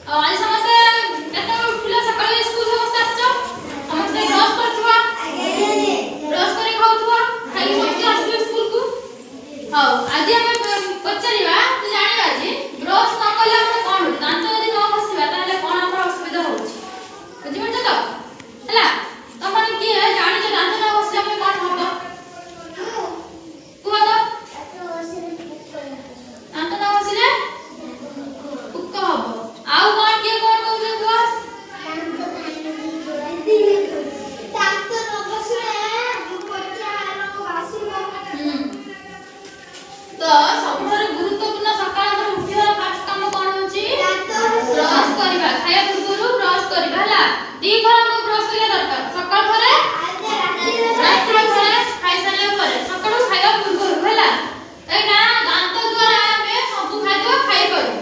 आज समस्त केते उठिला सकाळे स्कूल समस्त आछो समस्त ब्रश करथुवा ब्रश करे खाउथुवा खाइ समस्त आछो स्कूल को हां आज हम पचरिवा तू जानिबा जी ब्रश न कले हम कोन दांत यदि न घसिबा ताले कोन हमर असुविधा होछि बुझि पड़छ तो हला तमन की जानि जे दांत न घसिले हम कोन हतो कुआ तो दांत न घसिले उक्का हबो आउ कोन के कोन कहू तुआ दांत न घसिले पचा न घसिबो तो सबथारे गुरुत्वपूर्ण सकाळ हम उठिवा फास्ट काम कोन होछि ब्रश करिबा खाया पूर्वरु ब्रश करिबा हला दी घर हम ब्रश करिया दरकार सकाळ घरे रात घरे खाइ साले परे सकाळ खाया पूर्वरु हला एना दांत द्वारा हमें सब खाद्य खाइ करू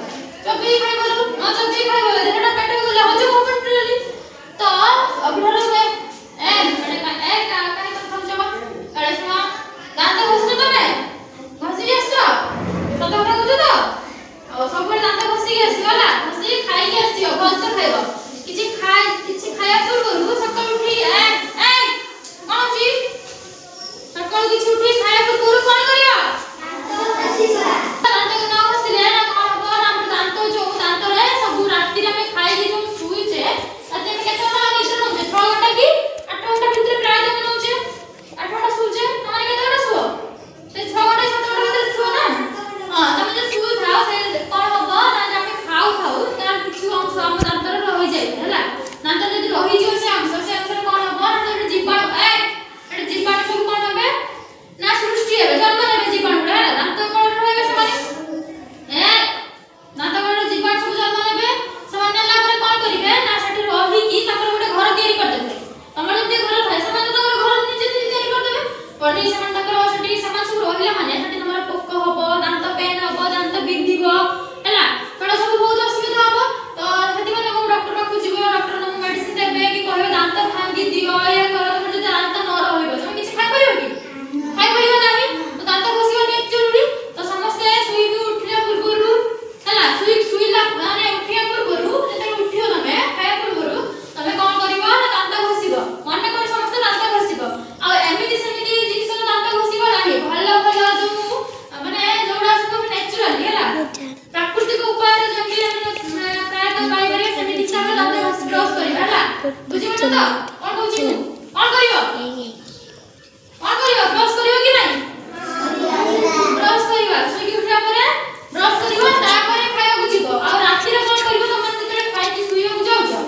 चबी खाइ करू न चबी खाइ बोले देहटा पेट गले हजम होबन तो अबधर में ए बड़े का ए का काहे तो समझबा अरे सुना दांत घसनो तमे घसी आछो सत কথা बुझो तो और सब दांत घसी आसी होला घसी खाइ के आसी भलसे खाइबो किछि खाया पूर्वरु सकाळ उठी ए कोन छी सकाळ किछि उठी खाया पूर्वरु कोन करियो दांत के न घसिले ना कोन हबो ना दांत जो दांत रे सब राती रे में खाइ जे तुम सुई छे तते में केते समय निद्र नउछे 6 घंटा की 8 घंटा भीतर प्राय दिन नउछे 8 घंटा सुजे तमारे केते घंटा सुओ से 6 घंटा 7 घंटा भीतर सुओ ना हां तमे जे सुई थाओ से कोन हबो ना जे हम खाउ तार किछु अंश हम दांत रे रहि जाय हला दांत यदि रहि जियो से अंश कोन हबो ना जे जीवाणु एटा जीवाणु सब कोन होबे ना सृष्टि हेबे जन्म नेबे जीवाणु हला दांत कोन रहबे समान दांत कोन जीवाणु सब जन्म नेबे समान नेला परे कोन करिवे ना सेठी रहि की तापर गोटे घर तयारी कर देबे तमर जे घर थाए समान तो घर निजे तयारी कर देबे पडी समान ताकर सेठी समान सब रहिला माने सेठी तमर पोक हबो दांत पेन हबो दांत बिंधिबो हला पडा सब बहुत असुविधा हबो तो सेठी माने हम डॉक्टर पाखु जिबो डॉक्टर न मेडिसिन देबे कि कहबे दांत भांगी दियो या कर तमर जे दांत न रहइबो तमे किछ खाइ परियो कि खाइ परियो नाही तो दांत घसिबा ने जरूरी तो समस्त सुई भी उठिला पूर्वरु हला सुई ला माने उठिया पूर्वरु जते उठियो तमे खाया पूर्वरु तमे कोन करिवो ना दांत घसिबो माने कोन समस्त दांत घसिबो आ एमिति सेमिति जिनिस दांत घसिबो नाही भलो जो माने जोडा सब नेचुरल हला प्राकृतिक उपाय रे जंगली प्राय तो पाई करे सेमिति हिसाब दांत घस ब्रश करिबा हला बुझि पछ तो कोन कहू कोन करिवो ब्रश करिवो कि नाही ब्रश करिवो सुई की उठिया परे ब्रश करिवो तापरे खाया बुझिबो आ राती रे कोन करिवो तमन जते खाइ की सुइयो बुझाउछो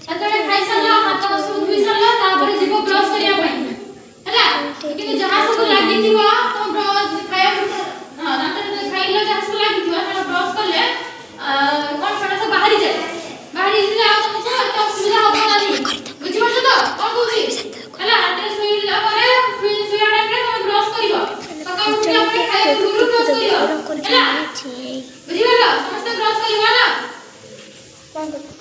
तते खाइ साला हाथ सब धुई साला तापरे जीवो ब्रश करिया पई हला किंतु जहां सब लागि थिबो तो ब्रश खाया हां दांत रे खाइलो जहां सब लागि थिबो ताला ब्रश करले कोन फटा सब बाहरी जाय बाहरी जे आ तो सुविधा हो नाही बुझि पछ तो कोन कहू हला हाथ रे सुई ला परे सुई आडा के तमे ब्रश करिवो सकाळ उठिया परे खाया पूर्व ब्रश करिवो हला बुझि गेलो समस्त ब्रश करिवो ना